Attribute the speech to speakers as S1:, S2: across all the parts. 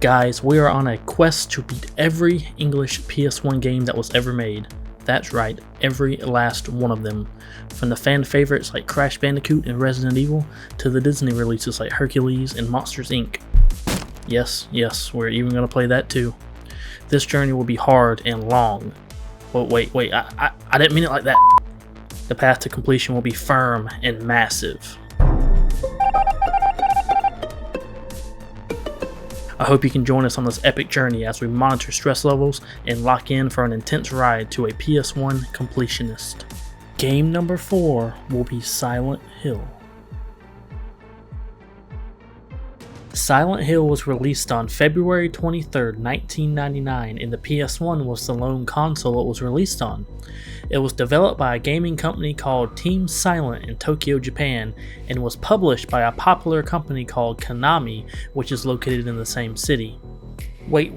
S1: Guys, we are on a quest to beat every English PS1 game that was ever made. That's right, every last one of them. From the fan favorites like Crash Bandicoot and Resident Evil, to the Disney releases like Hercules and Monsters Inc. Yes, we're even going to play that too. This journey will be hard and long. Oh, wait, I didn't mean it like that. The path to completion will be firm and massive. I hope you can join us on this epic journey as we monitor stress levels and lock in for an intense ride to a PS1 completionist. Game number 4 will be Silent Hill. Silent Hill was released on February 23, 1999, and the PS1 was the lone console it was released on. It was developed by a gaming company called Team Silent in Tokyo, Japan, and was published by a popular company called Konami, which is located in the same city. Wait.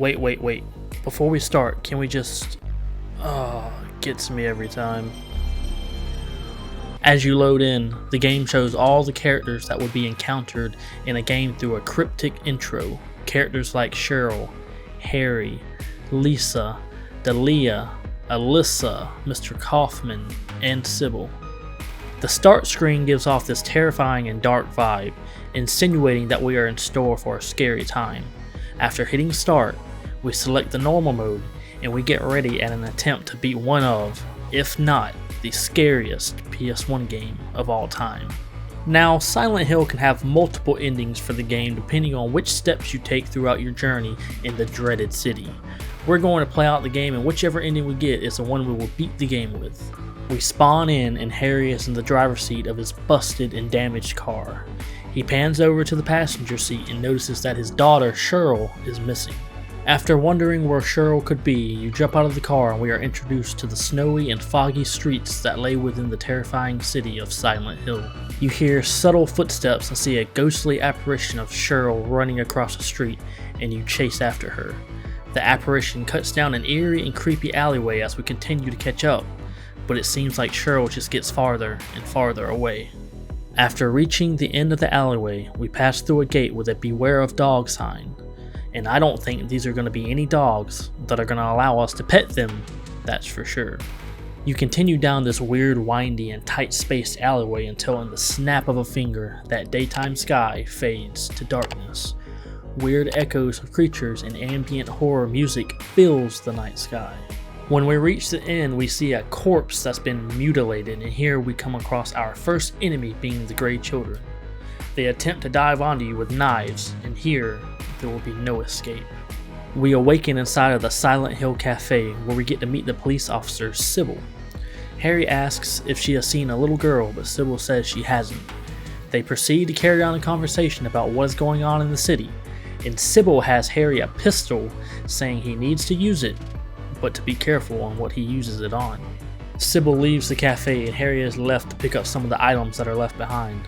S1: Before we start, can we just... it gets me every time. As you load in, the game shows all the characters that would be encountered in a game through a cryptic intro. Characters like Cheryl, Harry, Lisa, Dalia, Alyssa, Mr. Kaufman, and Sybil. The start screen gives off this terrifying and dark vibe, insinuating that we are in store for a scary time. After hitting start, we select the normal mode, and we get ready at an attempt to beat one of, if not, the scariest PS1 game of all time. Now, Silent Hill can have multiple endings for the game depending on which steps you take throughout your journey in the dreaded city. We're going to play out the game, and whichever ending we get is the one we will beat the game with. We spawn in, and Harry is in the driver's seat of his busted and damaged car. He pans over to the passenger seat and notices that his daughter, Cheryl, is missing. After wondering where Cheryl could be, you jump out of the car and we are introduced to the snowy and foggy streets that lay within the terrifying city of Silent Hill. You hear subtle footsteps and see a ghostly apparition of Cheryl running across the street, and you chase after her. The apparition cuts down an eerie and creepy alleyway as we continue to catch up, but it seems like Cheryl just gets farther and farther away. After reaching the end of the alleyway, we pass through a gate with a "Beware of Dog" sign. And I don't think these are going to be any dogs that are going to allow us to pet them, that's for sure. You continue down this weird, windy, and tight-spaced alleyway until in the snap of a finger, that daytime sky fades to darkness. Weird echoes of creatures and ambient horror music fills the night sky. When we reach the end, we see a corpse that's been mutilated, and here we come across our first enemy being the Grey Children. They attempt to dive onto you with knives, and here, there will be no escape. We awaken inside of the Silent Hill Cafe, where we get to meet the police officer, Sybil. Harry asks if she has seen a little girl, but Sybil says she hasn't. They proceed to carry on a conversation about what is going on in the city, and Sybil has Harry a pistol, saying he needs to use it, but to be careful on what he uses it on. Sybil leaves the cafe, and Harry is left to pick up some of the items that are left behind.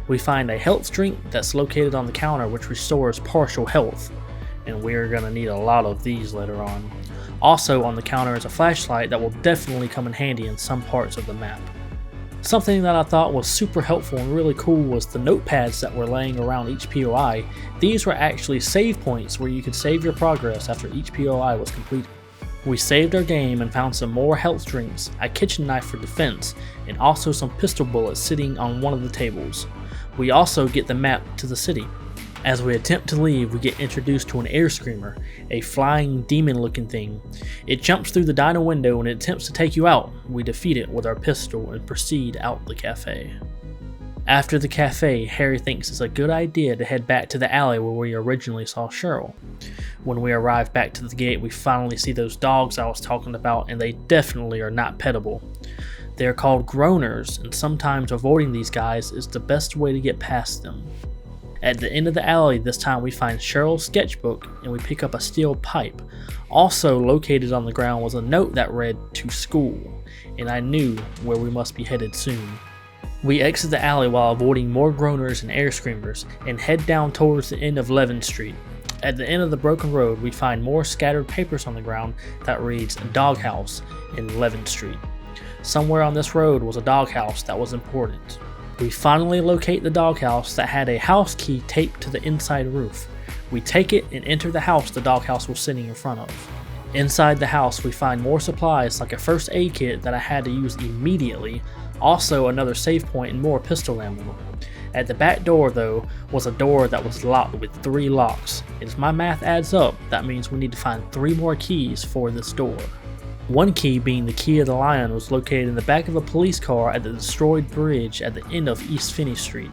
S1: We find a health drink that's located on the counter which restores partial health, and we're going to need a lot of these later on. Also on the counter is a flashlight that will definitely come in handy in some parts of the map. Something that I thought was super helpful and really cool was the notepads that were laying around each POI. These were actually save points where you could save your progress after each POI was completed. We saved our game and found some more health drinks, a kitchen knife for defense, and also some pistol bullets sitting on one of the tables. We also get the map to the city. As we attempt to leave, we get introduced to an air screamer, a flying demon-looking thing. It jumps through the diner window and it attempts to take you out. We defeat it with our pistol and proceed out the cafe. After the cafe, Harry thinks it's a good idea to head back to the alley where we originally saw Cheryl. When we arrive back to the gate, we finally see those dogs I was talking about, and they definitely are not pettable. They are called groaners, and sometimes avoiding these guys is the best way to get past them. At the end of the alley, this time we find Cheryl's sketchbook, and we pick up a steel pipe. Also located on the ground was a note that read, "To school," and I knew where we must be headed soon. We exit the alley while avoiding more groaners and air screamers, and head down towards the end of Levin Street. At the end of the broken road, we find more scattered papers on the ground that reads "Doghouse" in Levin Street. Somewhere on this road was a doghouse that was important. We finally locate the doghouse that had a house key taped to the inside roof. We take it and enter the house the doghouse was sitting in front of. Inside the house we find more supplies like a first aid kit that I had to use immediately, also another save point and more pistol ammo. At the back door though was a door that was locked with 3 locks. If my math adds up, that means we need to find 3 more keys for this door. One key being the key of the lion was located in the back of a police car at the destroyed bridge at the end of East Finney Street.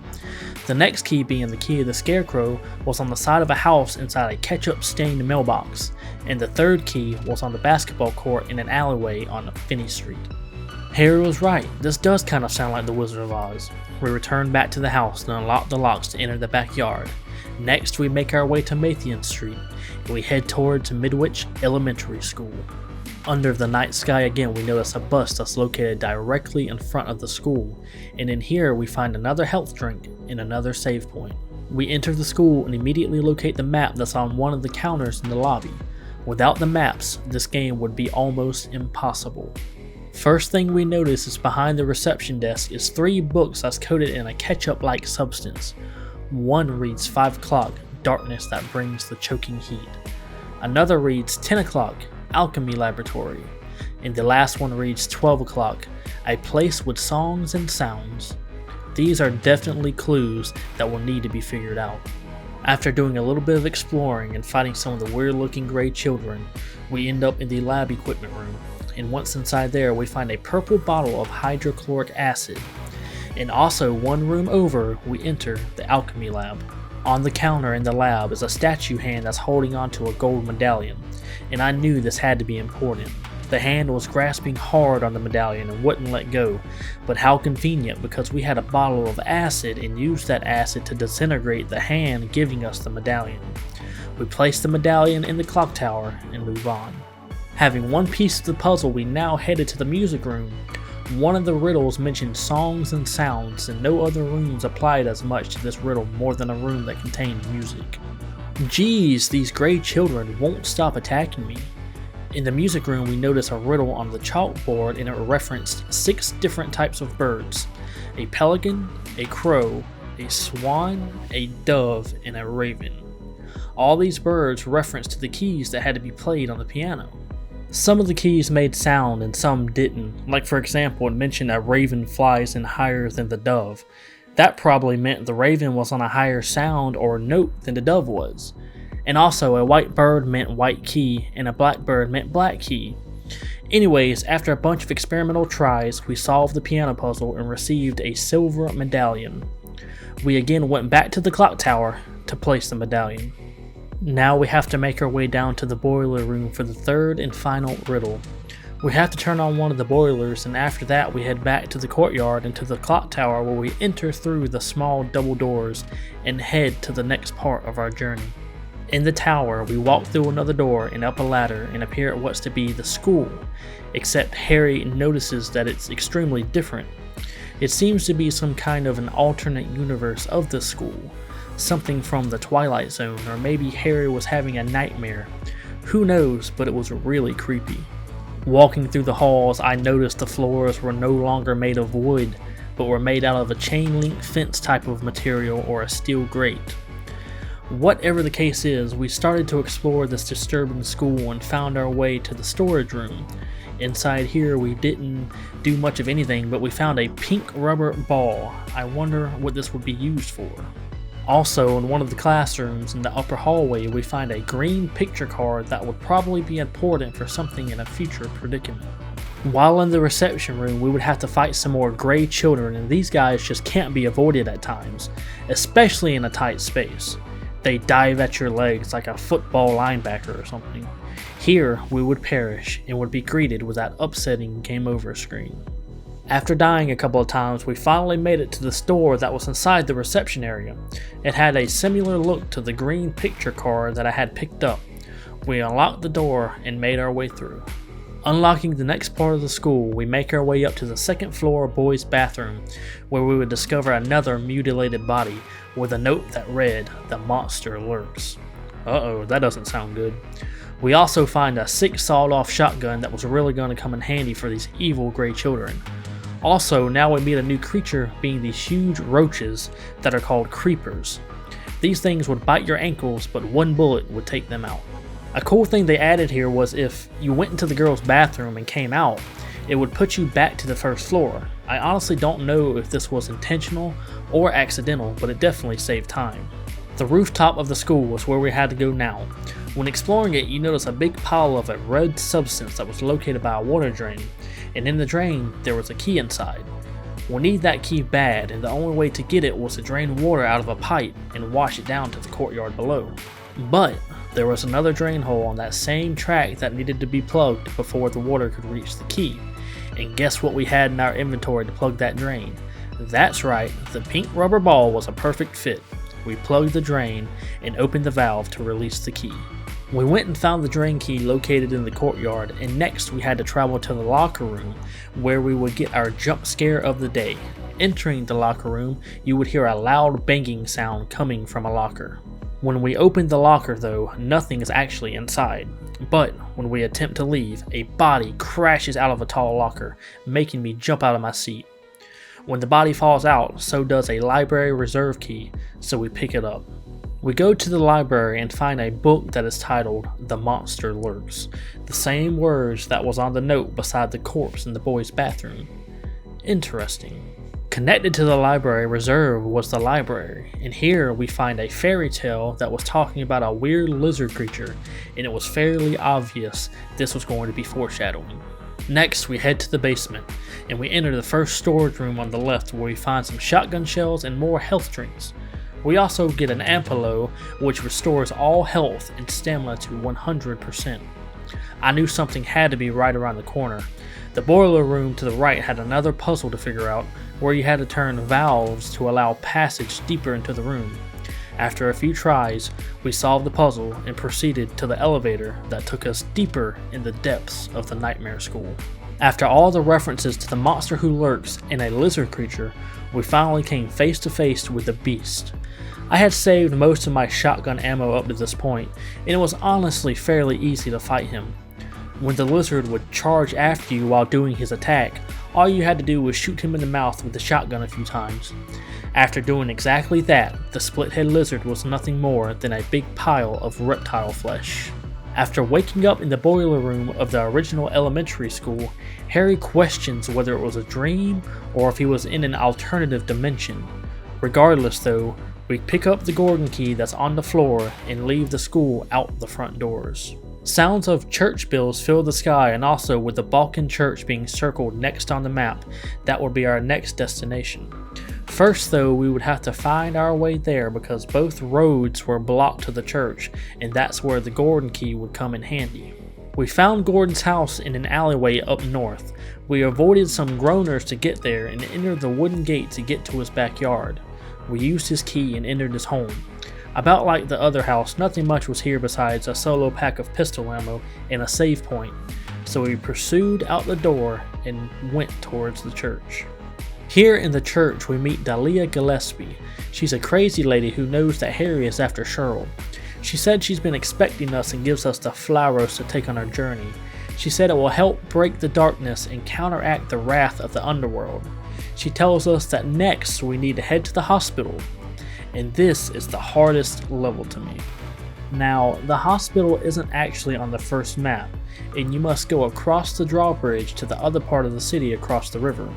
S1: The next key being the key of the scarecrow was on the side of a house inside a ketchup stained mailbox, and the third key was on the basketball court in an alleyway on Finney Street. Harry was right, this does kind of sound like the Wizard of Oz. We return back to the house and unlock the locks to enter the backyard. Next we make our way to Mathian Street and we head towards Midwich Elementary School. Under the night sky again we notice a bus that's located directly in front of the school, and in here we find another health drink and another save point. We enter the school and immediately locate the map that's on one of the counters in the lobby. Without the maps, this game would be almost impossible. First thing we notice is behind the reception desk is 3 books that's coated in a ketchup-like substance. One reads 5 o'clock, darkness that brings the choking heat. Another reads 10 o'clock, alchemy laboratory. And the last one reads 12 o'clock, a place with songs and sounds. These are definitely clues that will need to be figured out. After doing a little bit of exploring and fighting some of the weird looking gray children, we end up in the lab equipment room. And once inside there we find a purple bottle of hydrochloric acid. And also one room over we enter the alchemy lab. On the counter in the lab is a statue hand that's holding onto a gold medallion, and I knew this had to be important. The hand was grasping hard on the medallion and wouldn't let go, but how convenient because we had a bottle of acid and used that acid to disintegrate the hand giving us the medallion. We place the medallion in the clock tower and move on. Having one piece of the puzzle, we now headed to the music room. One of the riddles mentioned songs and sounds, and no other rooms applied as much to this riddle more than a room that contained music. Geez, these gray children won't stop attacking me. In the music room we notice a riddle on the chalkboard and it referenced 6 different types of birds. A pelican, a crow, a swan, a dove, and a raven. All these birds referenced to the keys that had to be played on the piano. Some of the keys made sound and some didn't, like for example it mentioned a raven flies in higher than the dove. That probably meant the raven was on a higher sound or note than the dove was. And also a white bird meant white key and a black bird meant black key. Anyways, after a bunch of experimental tries, we solved the piano puzzle and received a silver medallion. We again went back to the clock tower to place the medallion. Now we have to make our way down to the boiler room for the third and final riddle. We have to turn on one of the boilers, and after that we head back to the courtyard and to the clock tower where we enter through the small double doors and head to the next part of our journey. In the tower, we walk through another door and up a ladder and appear at what's to be the school, except Harry notices that it's extremely different. It seems to be some kind of an alternate universe of the school. Something from the Twilight Zone, or maybe Harry was having a nightmare. Who knows, but it was really creepy. Walking through the halls, I noticed the floors were no longer made of wood, but were made out of a chain link fence type of material or a steel grate. Whatever the case is, we started to explore this disturbing school and found our way to the storage room. Inside here we didn't do much of anything, but we found a pink rubber ball. I wonder what this would be used for. Also, in one of the classrooms in the upper hallway, we find a green picture card that would probably be important for something in a future predicament. While in the reception room, we would have to fight some more gray children, and these guys just can't be avoided at times, especially in a tight space. They dive at your legs like a football linebacker or something. Here, we would perish and would be greeted with that upsetting game over screen. After dying a couple of times, we finally made it to the store that was inside the reception area. It had a similar look to the green picture card that I had picked up. We unlocked the door and made our way through. Unlocking the next part of the school, we make our way up to the second floor boys' bathroom, where we would discover another mutilated body with a note that read, "The monster lurks." Uh-oh, that doesn't sound good. We also find a 6 sawed-off shotgun that was really going to come in handy for these evil gray children. Also, now we meet a new creature, being these huge roaches that are called creepers. These things would bite your ankles, but one bullet would take them out. A cool thing they added here was if you went into the girls' bathroom and came out, it would put you back to the first floor. I honestly don't know if this was intentional or accidental, but it definitely saved time. The rooftop of the school was where we had to go now. When exploring it, you notice a big pile of a red substance that was located by a water drain, and in the drain there was a key inside. We need that key bad, and the only way to get it was to drain water out of a pipe and wash it down to the courtyard below. But there was another drain hole on that same track that needed to be plugged before the water could reach the key. And guess what we had in our inventory to plug that drain? That's right, the pink rubber ball was a perfect fit. We plugged the drain and opened the valve to release the key. We went and found the drain key located in the courtyard, and next we had to travel to the locker room where we would get our jump scare of the day. Entering the locker room, you would hear a loud banging sound coming from a locker. When we opened the locker though, nothing is actually inside. But when we attempt to leave, a body crashes out of a tall locker, making me jump out of my seat. When the body falls out, so does a library reserve key, so we pick it up. We go to the library and find a book that is titled "The Monster Lurks," the same words that was on the note beside the corpse in the boys' bathroom. Interesting. Connected to the library reserve was the library, and here we find a fairy tale that was talking about a weird lizard creature, and it was fairly obvious this was going to be foreshadowing. Next, we head to the basement, and we enter the first storage room on the left where we find some shotgun shells and more health drinks. We also get an Ampelo, which restores all health and stamina to 100%. I knew something had to be right around the corner. The boiler room to the right had another puzzle to figure out, where you had to turn valves to allow passage deeper into the room. After a few tries, we solved the puzzle and proceeded to the elevator that took us deeper in the depths of the nightmare school. After all the references to the monster who lurks and a lizard creature, we finally came face to face with the beast. I had saved most of my shotgun ammo up to this point, and it was honestly fairly easy to fight him. When the lizard would charge after you while doing his attack, all you had to do was shoot him in the mouth with the shotgun a few times. After doing exactly that, the split-head lizard was nothing more than a big pile of reptile flesh. After waking up in the boiler room of the original elementary school, Harry questions whether it was a dream or if he was in an alternative dimension. Regardless though, we pick up the Gordon key that's on the floor and leave the school out the front doors. Sounds of church bells fill the sky, and also with the Balkan church being circled next on the map, that would be our next destination. First though, we would have to find our way there because both roads were blocked to the church, and that's where the Gordon key would come in handy. We found Gordon's house in an alleyway up north. We avoided some groaners to get there and entered the wooden gate to get to his backyard. We used his key and entered his home. About like the other house, nothing much was here besides a solo pack of pistol ammo and a save point, so we pursued out the door and went towards the church. Here in the church we meet Dalia Gillespie. She's a crazy lady who knows that Harry is after Cheryl. She said she's been expecting us and gives us the flowers to take on our journey. She said it will help break the darkness and counteract the wrath of the underworld. She tells us that next we need to head to the hospital. And this is the hardest level to me. Now, the hospital isn't actually on the first map, and you must go across the drawbridge to the other part of the city across the river.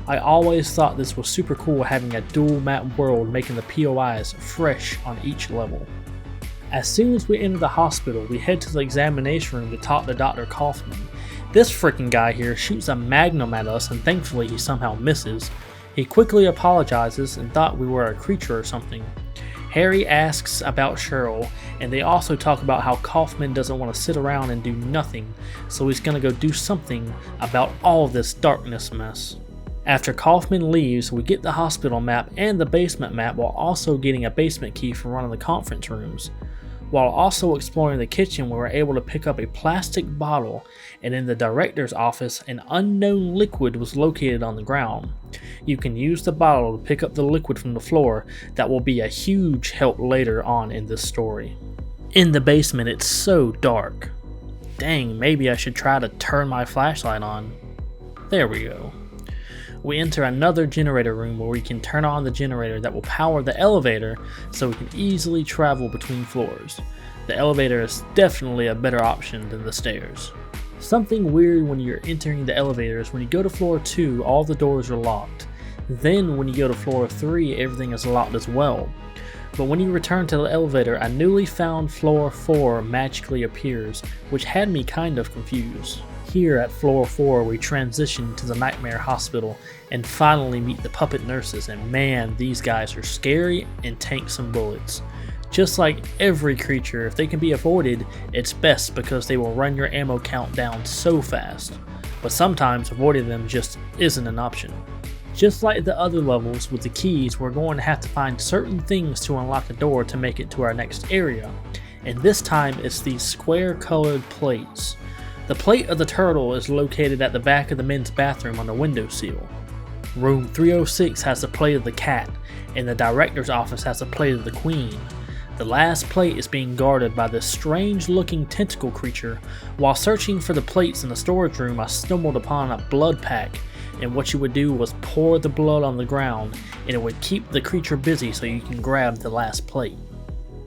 S1: I always thought this was super cool having a dual map world making the POIs fresh on each level. As soon as we enter the hospital, we head to the examination room to talk to Dr. Kaufman. This freaking guy here shoots a magnum at us, and thankfully he somehow misses. He quickly apologizes and thought we were a creature or something. Harry asks about Cheryl, and they also talk about how Kaufman doesn't want to sit around and do nothing, so he's gonna go do something about all this darkness mess. After Kaufman leaves, we get the hospital map and the basement map while also getting a basement key from one of the conference rooms. While also exploring the kitchen, we were able to pick up a plastic bottle, and in the director's office, an unknown liquid was located on the ground. You can use the bottle to pick up the liquid from the floor. That will be a huge help later on in this story. In the basement, it's so dark. Dang, maybe I should try to turn my flashlight on. There we go. We enter another generator room where we can turn on the generator that will power the elevator so we can easily travel between floors. The elevator is definitely a better option than the stairs. Something weird when you're entering the elevator is when you go to floor 2, all the doors are locked. Then when you go to floor 3, everything is locked as well. But when you return to the elevator, a newly found floor 4 magically appears, which had me kind of confused. Here at floor 4 we transition to the Nightmare Hospital and finally meet the puppet nurses, and man, these guys are scary and tank some bullets. Just like every creature, if they can be avoided, it's best because they will run your ammo count down so fast. But sometimes avoiding them just isn't an option. Just like the other levels with the keys, we're going to have to find certain things to unlock a door to make it to our next area. And this time it's these square colored plates. The plate of the turtle is located at the back of the men's bathroom on the windowsill. Room 306 has the plate of the cat, and the director's office has the plate of the queen. The last plate is being guarded by this strange looking tentacle creature. While searching for the plates in the storage room, I stumbled upon a blood pack, and what you would do was pour the blood on the ground and it would keep the creature busy so you can grab the last plate.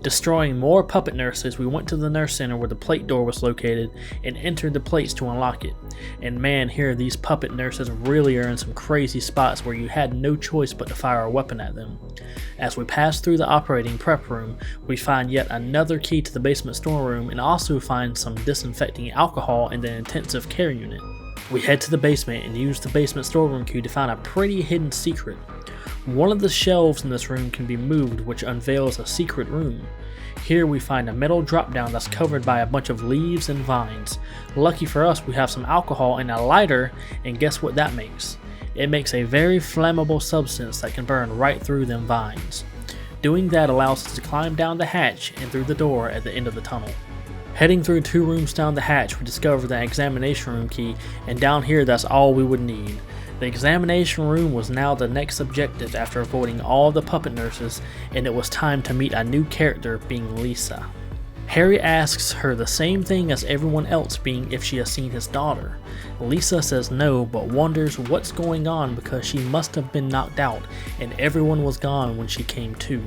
S1: Destroying more puppet nurses, we went to the nurse center where the plate door was located and entered the plates to unlock it. And man, here these puppet nurses really are in some crazy spots where you had no choice but to fire a weapon at them. As we pass through the operating prep room, we find yet another key to the basement storeroom and also find some disinfecting alcohol in the intensive care unit. We head to the basement and use the basement storeroom key to find a pretty hidden secret. One of the shelves in this room can be moved, which unveils a secret room. Here we find a metal drop down that's covered by a bunch of leaves and vines. Lucky for us, we have some alcohol and a lighter, and guess what that makes? It makes a very flammable substance that can burn right through them vines. Doing that allows us to climb down the hatch and through the door at the end of the tunnel. Heading through 2 rooms down the hatch, we discover the examination room key, and down here that's all we would need. The examination room was now the next objective after avoiding all the puppet nurses, and it was time to meet a new character, being Lisa. Harry asks her the same thing as everyone else, being if she has seen his daughter. Lisa says no, but wonders what's going on because she must have been knocked out and everyone was gone when she came to.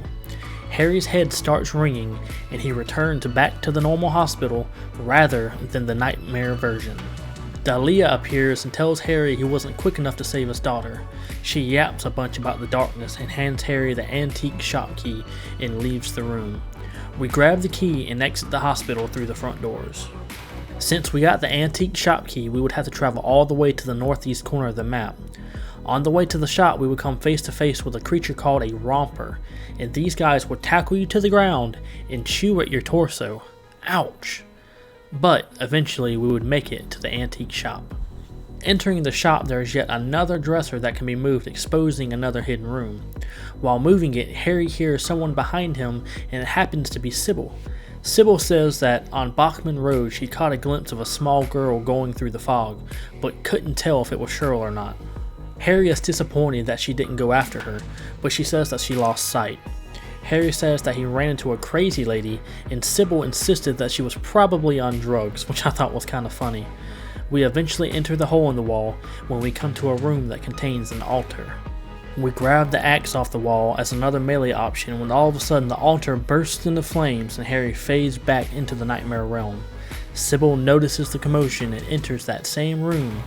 S1: Harry's head starts ringing and he returned back to the normal hospital rather than the nightmare version. Dalia appears and tells Harry he wasn't quick enough to save his daughter. She yaps a bunch about the darkness and hands Harry the antique shop key and leaves the room. We grab the key and exit the hospital through the front doors. Since we got the antique shop key, we would have to travel all the way to the northeast corner of the map. On the way to the shop, we would come face to face with a creature called a romper, and these guys would tackle you to the ground and chew at your torso. Ouch! But eventually we would make it to the antique shop. Entering the shop, there is yet another dresser that can be moved, exposing another hidden room. While moving it, Harry hears someone behind him, and it happens to be Sybil. Sybil says that on Bachman Road she caught a glimpse of a small girl going through the fog, but couldn't tell if it was Cheryl or not. Harry is disappointed that she didn't go after her, but she says that she lost sight. Harry says that he ran into a crazy lady, and Sybil insisted that she was probably on drugs, which I thought was kind of funny. We eventually enter the hole in the wall when we come to a room that contains an altar. We grab the axe off the wall as another melee option when all of a sudden the altar bursts into flames and Harry fades back into the nightmare realm. Sybil notices the commotion and enters that same room,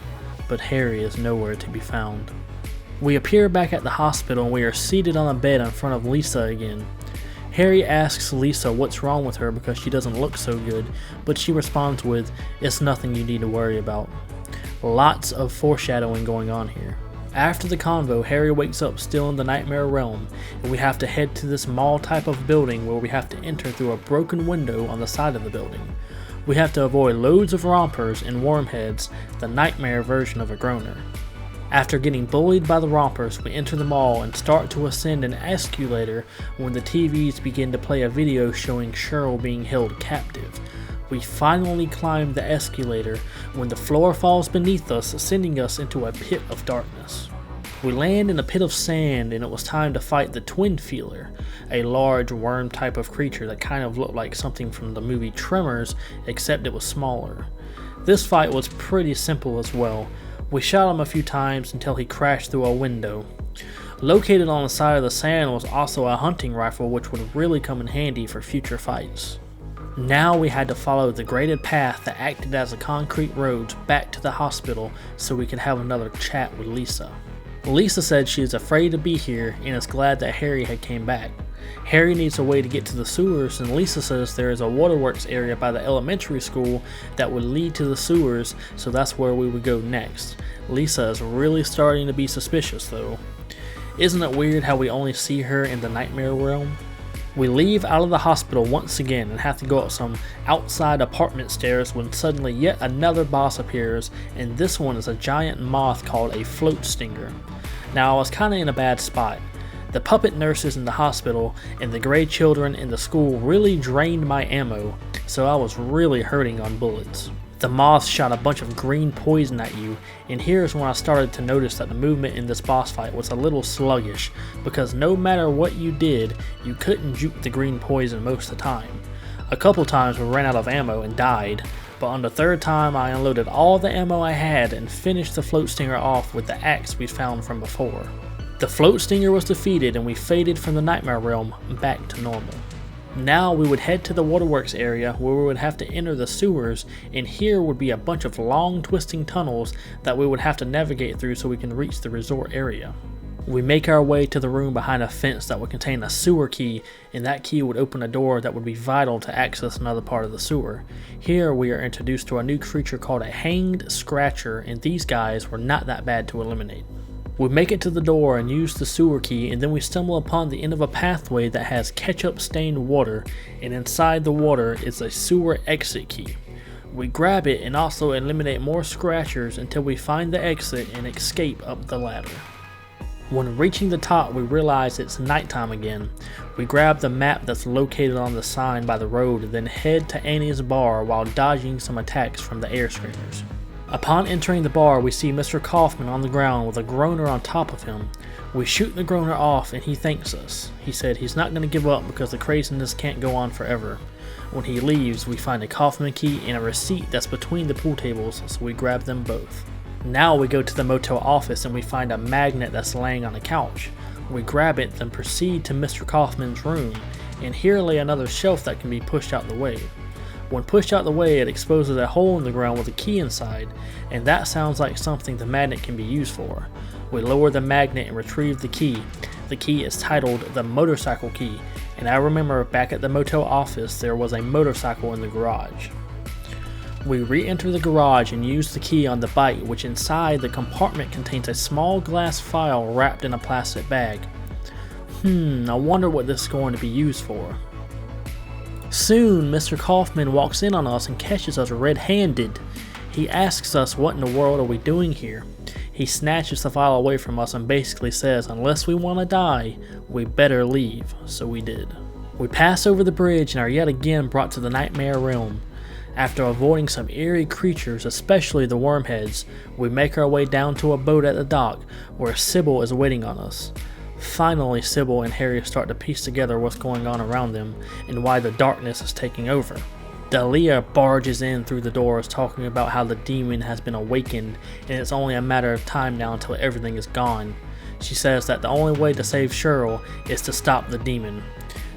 S1: but Harry is nowhere to be found. We appear back at the hospital and we are seated on a bed in front of Lisa again. Harry asks Lisa what's wrong with her because she doesn't look so good, but she responds with, "It's nothing you need to worry about." Lots of foreshadowing going on here. After the convo, Harry wakes up still in the nightmare realm, and we have to head to this mall type of building where we have to enter through a broken window on the side of the building. We have to avoid loads of rompers and wormheads, the nightmare version of a groaner. After getting bullied by the rompers, we enter the mall and start to ascend an escalator when the TVs begin to play a video showing Cheryl being held captive. We finally climb the escalator when the floor falls beneath us, sending us into a pit of darkness. We land in a pit of sand and it was time to fight the Twin Feeler, a large worm type of creature that kind of looked like something from the movie Tremors, except it was smaller. This fight was pretty simple as well. We shot him a few times until he crashed through a window. Located on the side of the sand was also a hunting rifle, which would really come in handy for future fights. Now we had to follow the graded path that acted as a concrete road back to the hospital so we could have another chat with Lisa. Lisa said she is afraid to be here and is glad that Harry had came back. Harry needs a way to get to the sewers, and Lisa says there is a waterworks area by the elementary school that would lead to the sewers, so that's where we would go next. Lisa is really starting to be suspicious though. Isn't it weird how we only see her in the nightmare realm? We leave out of the hospital once again and have to go up some outside apartment stairs when suddenly yet another boss appears, and this one is a giant moth called a float stinger. Now I was kinda in a bad spot. The puppet nurses in the hospital and the gray children in the school really drained my ammo, so I was really hurting on bullets. The moth shot a bunch of green poison at you, and here's when I started to notice that the movement in this boss fight was a little sluggish, because no matter what you did, you couldn't juke the green poison most of the time. A couple times we ran out of ammo and died, but on the third time I unloaded all the ammo I had and finished the float stinger off with the axe we found from before. The float stinger was defeated and we faded from the nightmare realm back to normal. Now we would head to the waterworks area where we would have to enter the sewers, and here would be a bunch of long twisting tunnels that we would have to navigate through so we can reach the resort area. We make our way to the room behind a fence that would contain a sewer key, and that key would open a door that would be vital to access another part of the sewer. Here we are introduced to a new creature called a hanged scratcher, and these guys were not that bad to eliminate. We make it to the door and use the sewer key, and then we stumble upon the end of a pathway that has ketchup stained water, and inside the water is a sewer exit key. We grab it and also eliminate more scratchers until we find the exit and escape up the ladder. When reaching the top, we realize it's nighttime again. We grab the map that's located on the sign by the road and then head to Annie's bar while dodging some attacks from the air screamers. Upon entering the bar, we see Mr. Kaufman on the ground with a groaner on top of him. We shoot the groaner off and he thanks us. He said he's not going to give up because the craziness can't go on forever. When he leaves, we find a Kaufman key and a receipt that's between the pool tables, so we grab them both. Now we go to the motel office and we find a magnet that's laying on a couch. We grab it, then proceed to Mr. Kaufman's room, and here lay another shelf that can be pushed out the way. When pushed out the way, it exposes a hole in the ground with a key inside, and that sounds like something the magnet can be used for. We lower the magnet and retrieve the key. The key is titled the motorcycle key, and I remember back at the motel office there was a motorcycle in the garage. We re-enter the garage and use the key on the bike, which inside the compartment contains a small glass file wrapped in a plastic bag. I wonder what this is going to be used for. Soon, Mr. Kaufman walks in on us and catches us red-handed. He asks us what in the world are we doing here. He snatches the file away from us and basically says unless we want to die, we better leave, so we did. We pass over the bridge and are yet again brought to the nightmare realm. After avoiding some eerie creatures, especially the wormheads, we make our way down to a boat at the dock where Sybil is waiting on us. Finally, Sybil and Harry start to piece together what's going on around them and why the darkness is taking over. Dalia barges in through the doors talking about how the demon has been awakened and it's only a matter of time now until everything is gone. She says that the only way to save Cheryl is to stop the demon.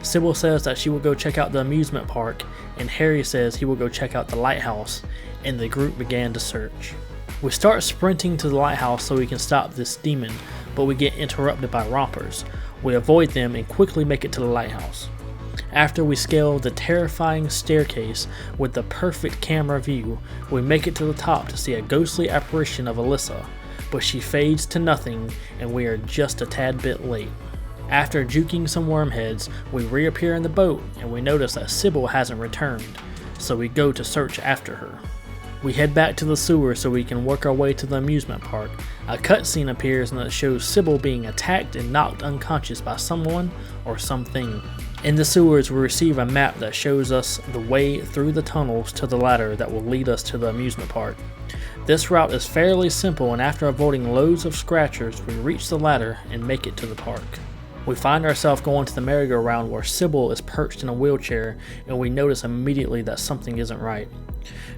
S1: Sybil says that she will go check out the amusement park, and Harry says he will go check out the lighthouse, and the group began to search. We start sprinting to the lighthouse so we can stop this demon, but we get interrupted by rompers. We avoid them and quickly make it to the lighthouse. After we scale the terrifying staircase with the perfect camera view, we make it to the top to see a ghostly apparition of Alyssa, but she fades to nothing and we are just a tad bit late. After juking some wormheads, we reappear in the boat and we notice that Sybil hasn't returned, so we go to search after her. We head back to the sewer so we can work our way to the amusement park. A cutscene appears and it shows Sybil being attacked and knocked unconscious by someone or something. In the sewers, we receive a map that shows us the way through the tunnels to the ladder that will lead us to the amusement park. This route is fairly simple, and after avoiding loads of scratchers, we reach the ladder and make it to the park. We find ourselves going to the merry-go-round where Sybil is perched in a wheelchair, and we notice immediately that something isn't right.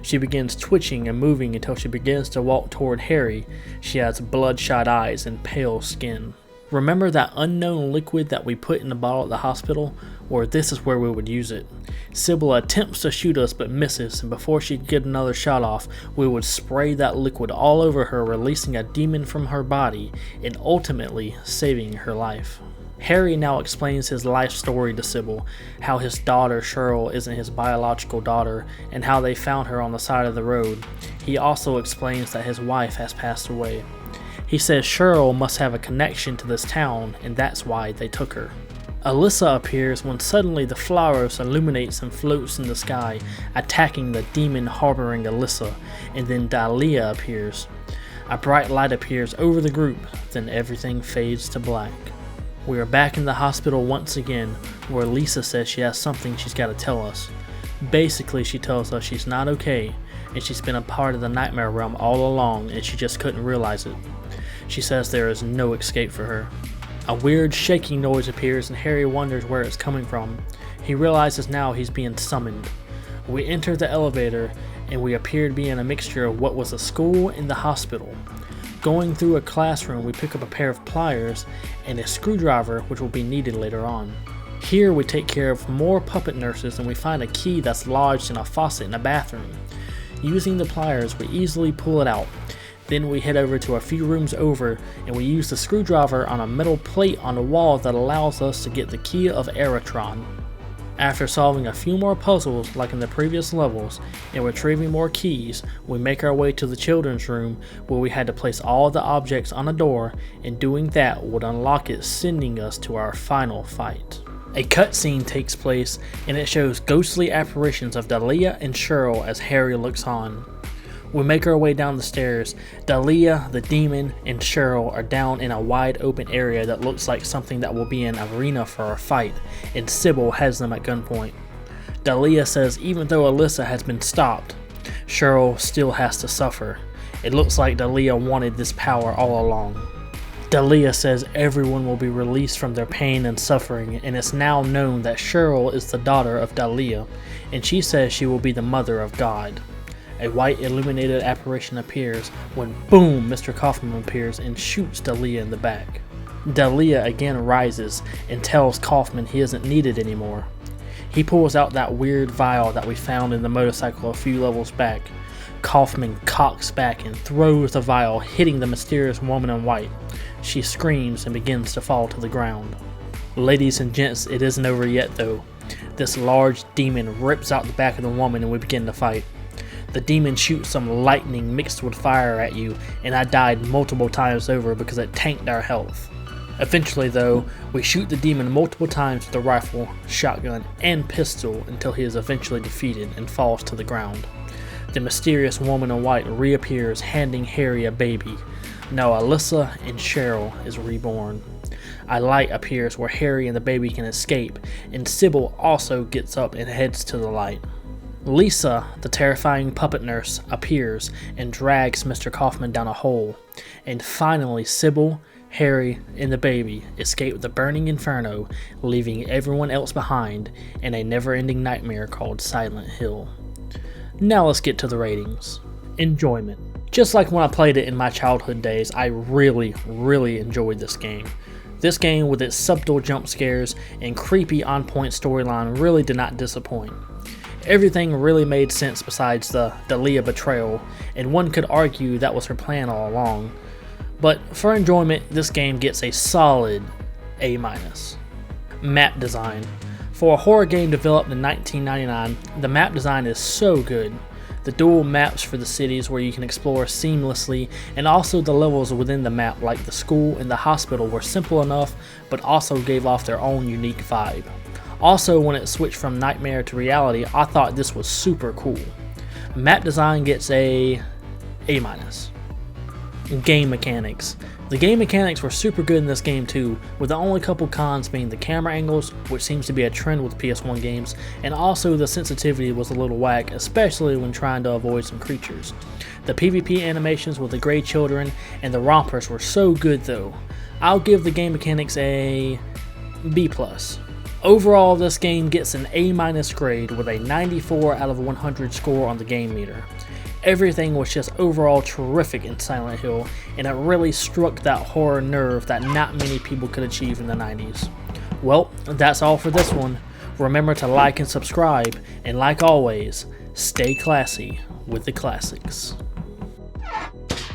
S1: She begins twitching and moving until she begins to walk toward Harry. She has bloodshot eyes and pale skin. Remember that unknown liquid that we put in the bottle at the hospital? Or this is where we would use it. Sybil attempts to shoot us but misses, and before she could get another shot off, we would spray that liquid all over her, releasing a demon from her body and ultimately saving her life. Harry now explains his life story to Sybil, how his daughter Cheryl isn't his biological daughter, and how they found her on the side of the road. He also explains that his wife has passed away. He says Cheryl must have a connection to this town, and that's why they took her. Alyssa appears when suddenly the flowers illuminates and floats in the sky, attacking the demon harboring Alyssa, and then Dalia appears. A bright light appears over the group, then everything fades to black. We are back in the hospital once again, where Lisa says she has something she's got to tell us. Basically, she tells us she's not okay, and she's been a part of the nightmare realm all along, and she just couldn't realize it. She says there is no escape for her. A weird shaking noise appears, and Harry wonders where it's coming from. He realizes now he's being summoned. We enter the elevator, and we appear to be in a mixture of what was a school and the hospital. Going through a classroom, we pick up a pair of pliers and a screwdriver, which will be needed later on. Here we take care of more puppet nurses, and we find a key that's lodged in a faucet in a bathroom. Using the pliers, we easily pull it out. Then we head over to a few rooms over, and we use the screwdriver on a metal plate on the wall that allows us to get the key of Eritron. After solving a few more puzzles like in the previous levels and retrieving more keys, we make our way to the children's room, where we had to place all the objects on a door, and doing that would unlock it, sending us to our final fight. A cutscene takes place, and it shows ghostly apparitions of Dalia and Cheryl as Harry looks on. We make our way down the stairs. Dalia, the demon, and Cheryl are down in a wide open area that looks like something that will be an arena for a fight, and Sybil has them at gunpoint. Dalia says even though Alyssa has been stopped, Cheryl still has to suffer. It looks like Dalia wanted this power all along. Dalia says everyone will be released from their pain and suffering, and it's now known that Cheryl is the daughter of Dalia, and she says she will be the mother of God. A white illuminated apparition appears when boom, Mr. Kaufman appears and shoots Dalia in the back. Dalia again rises and tells Kaufman he isn't needed anymore. He pulls out that weird vial that we found in the motorcycle a few levels back. Kaufman cocks back and throws the vial, hitting the mysterious woman in white. She screams and begins to fall to the ground. Ladies and gents, it isn't over yet though. This large demon rips out the back of the woman and we begin to fight. The demon shoots some lightning mixed with fire at you, and I died multiple times over because it tanked our health. Eventually though, we shoot the demon multiple times with a rifle, shotgun, and pistol until he is eventually defeated and falls to the ground. The mysterious woman in white reappears, handing Harry a baby. Now Alyssa and Cheryl is reborn. A light appears where Harry and the baby can escape, and Sybil also gets up and heads to the light. Lisa, the terrifying puppet nurse, appears and drags Mr. Kaufman down a hole, and finally Sybil, Harry, and the baby escape the burning inferno, leaving everyone else behind in a never-ending nightmare called Silent Hill. Now let's get to the ratings. Enjoyment. Just like when I played it in my childhood days, I really enjoyed this game. This game, with its subtle jump scares and creepy on-point storyline, really did not disappoint. Everything really made sense besides the Dalia betrayal, and one could argue that was her plan all along. But for enjoyment, this game gets a solid A-. Map design. For a horror game developed in 1999, the map design is so good. The dual maps for the cities where you can explore seamlessly, and also the levels within the map like the school and the hospital were simple enough, but also gave off their own unique vibe. Also, when it switched from nightmare to reality, I thought this was super cool. Map design gets a A-. Game mechanics. The game mechanics were super good in this game too, with the only couple cons being the camera angles, which seems to be a trend with PS1 games, and also the sensitivity was a little whack, especially when trying to avoid some creatures. The PvP animations with the gray children and the rompers were so good though. I'll give the game mechanics a B+. Overall, this game gets an A- grade with a 94 out of 100 score on the game meter. Everything was just overall terrific in Silent Hill, and it really struck that horror nerve that not many people could achieve in the 90s. Well, that's all for this one. Remember to like and subscribe, and like always, stay classy with the classics.